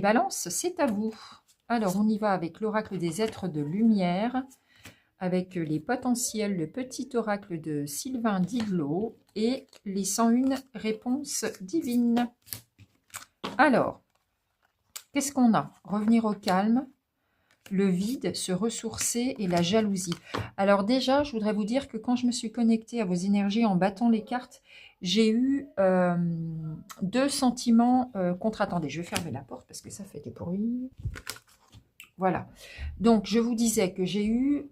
balances, c'est à vous. Alors, on y va avec l'oracle des êtres de lumière, avec les potentiels, le petit oracle de Sylvain Didlot et les 101 réponses divines. Alors, qu'est-ce qu'on a? Revenir au calme, le vide, se ressourcer et la jalousie. Alors déjà, je voudrais vous dire que quand je me suis connectée à vos énergies en battant les cartes, j'ai eu deux sentiments contre. Attendez, je vais fermer la porte parce que ça fait des bruits. Voilà. Donc, je vous disais que j'ai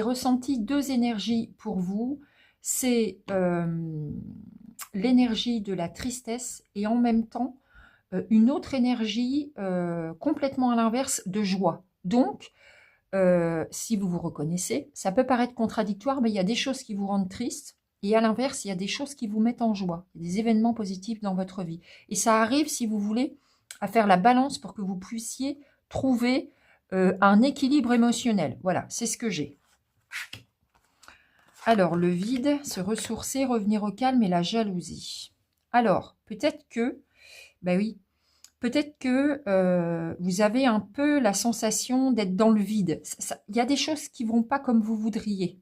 ressenti deux énergies pour vous. C'est l'énergie de la tristesse et en même temps, une autre énergie complètement à l'inverse de joie. Donc, si vous vous reconnaissez, ça peut paraître contradictoire, mais il y a des choses qui vous rendent triste et à l'inverse, il y a des choses qui vous mettent en joie, des événements positifs dans votre vie. Et ça arrive, si vous voulez, à faire la balance pour que vous puissiez trouver un équilibre émotionnel. Voilà, c'est ce que j'ai. Alors, le vide, se ressourcer, revenir au calme et la jalousie. Alors, peut-être que, ben oui, peut-être que vous avez un peu la sensation d'être dans le vide. Il y a des choses qui ne vont pas comme vous voudriez,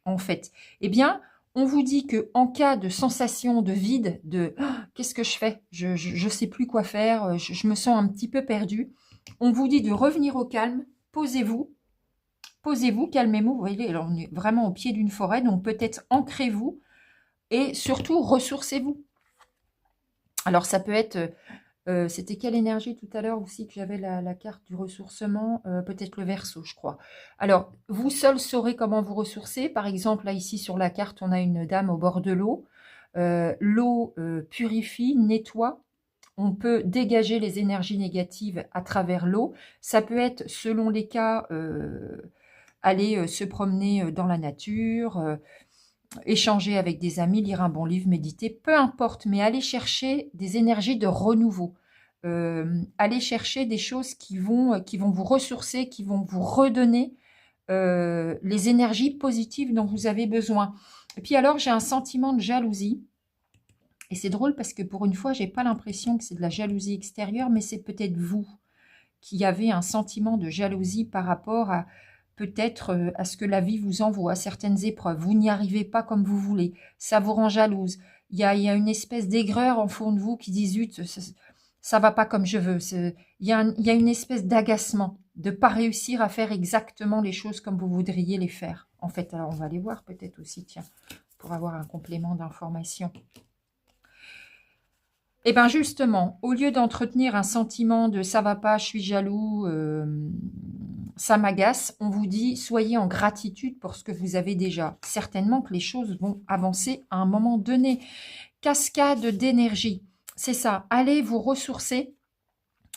en fait. Eh bien, on vous dit qu'en cas de sensation de vide, de oh, qu'est-ce que je fais? Je ne sais plus quoi faire, je me sens un petit peu perdu. On vous dit de revenir au calme, posez-vous, calmez-vous. Vous voyez, alors on est vraiment au pied d'une forêt, donc peut-être ancrez-vous et surtout ressourcez-vous. Alors ça peut être... c'était quelle énergie tout à l'heure aussi que j'avais la carte du ressourcement? Peut-être le Verseau, je crois. Alors, vous seul saurez comment vous ressourcer. Par exemple, là, ici, sur la carte, on a une dame au bord de l'eau. L'eau purifie, nettoie. On peut dégager les énergies négatives à travers l'eau. Ça peut être, selon les cas, aller se promener dans la nature, échanger avec des amis, lire un bon livre, méditer, peu importe, mais aller chercher des énergies de renouveau. Aller chercher des choses qui vont vous ressourcer, qui vont vous redonner les énergies positives dont vous avez besoin. Et puis alors, j'ai un sentiment de jalousie. Et c'est drôle parce que pour une fois, j'ai pas l'impression que c'est de la jalousie extérieure, mais c'est peut-être vous qui avez un sentiment de jalousie par rapport à peut-être à ce que la vie vous envoie, à certaines épreuves. Vous n'y arrivez pas comme vous voulez. Ça vous rend jalouse. Il y a une espèce d'aigreur en fond de vous qui dit « Zut, ça va pas comme je veux ». Il y a une espèce d'agacement de ne pas réussir à faire exactement les choses comme vous voudriez les faire. En fait, alors on va les voir peut-être aussi, tiens, pour avoir un complément d'information. Et bien justement, au lieu d'entretenir un sentiment de « ça va pas, je suis jaloux », ça m'agace, on vous dit soyez en gratitude pour ce que vous avez déjà. Certainement que les choses vont avancer à un moment donné. Cascade d'énergie, c'est ça. Allez vous ressourcer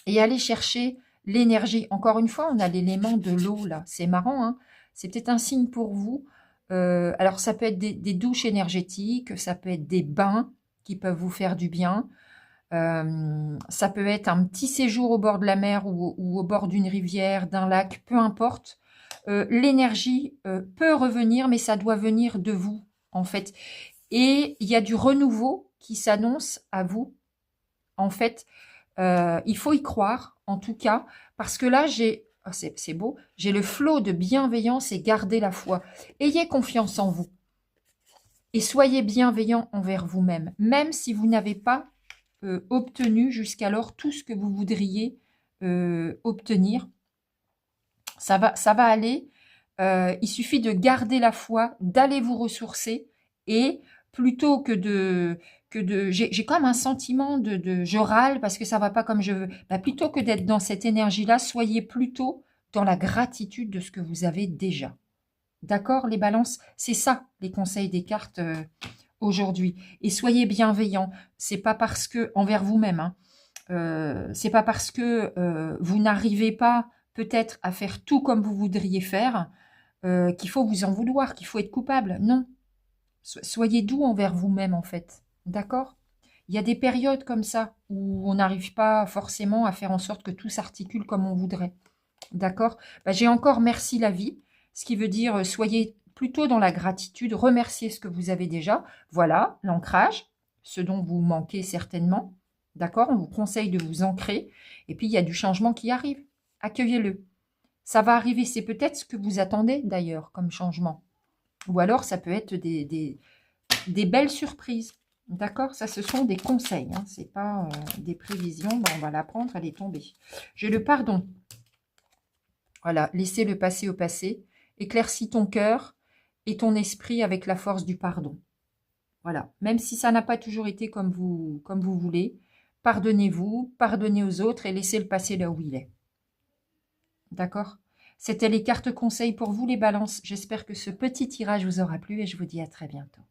et allez chercher l'énergie. Encore une fois, on a l'élément de l'eau là. C'est marrant, hein, c'est peut-être un signe pour vous. Alors ça peut être des douches énergétiques, ça peut être des bains qui peuvent vous faire du bien. Ça peut être un petit séjour au bord de la mer ou au bord d'une rivière, d'un lac, peu importe. L'énergie peut revenir, mais ça doit venir de vous, en fait. Et il y a du renouveau qui s'annonce à vous. En fait, il faut y croire, en tout cas, parce que là, oh, c'est beau, j'ai le flot de bienveillance et gardez la foi. Ayez confiance en vous. Et soyez bienveillant envers vous-même, même si vous n'avez pas obtenu jusqu'alors tout ce que vous voudriez obtenir. Ça va aller. Il suffit de garder la foi, d'aller vous ressourcer et plutôt que de j'ai comme un sentiment de je râle parce que ça va pas comme je veux. Bah, plutôt que d'être dans cette énergie-là, soyez plutôt dans la gratitude de ce que vous avez déjà. D'accord, les balances? C'est ça, les conseils des cartes aujourd'hui. Et soyez bienveillants. C'est pas parce que envers vous-même, hein, c'est pas parce que vous n'arrivez pas peut-être à faire tout comme vous voudriez faire qu'il faut vous en vouloir, qu'il faut être coupable. Non. Soyez doux envers vous-même en fait. D'accord? Il y a des périodes comme ça où on n'arrive pas forcément à faire en sorte que tout s'articule comme on voudrait. D'accord? Bah, j'ai encore merci la vie, ce qui veut dire soyez plutôt dans la gratitude, remerciez ce que vous avez déjà. Voilà, l'ancrage, ce dont vous manquez certainement. D'accord? On vous conseille de vous ancrer. Et puis, il y a du changement qui arrive. Accueillez-le. Ça va arriver. C'est peut-être ce que vous attendez, d'ailleurs, comme changement. Ou alors, ça peut être des belles surprises. D'accord? Ça, ce sont des conseils. Hein. Ce n'est pas des prévisions. Ben, on va la prendre, elle est tombée. J'ai le pardon. Voilà, laissez le passé au passé. Éclaircis ton cœur et ton esprit avec la force du pardon. Voilà, même si ça n'a pas toujours été comme vous voulez, pardonnez-vous, pardonnez aux autres et laissez le passé là où il est. D'accord? C'était les cartes conseils pour vous les balances. J'espère que ce petit tirage vous aura plu et je vous dis à très bientôt.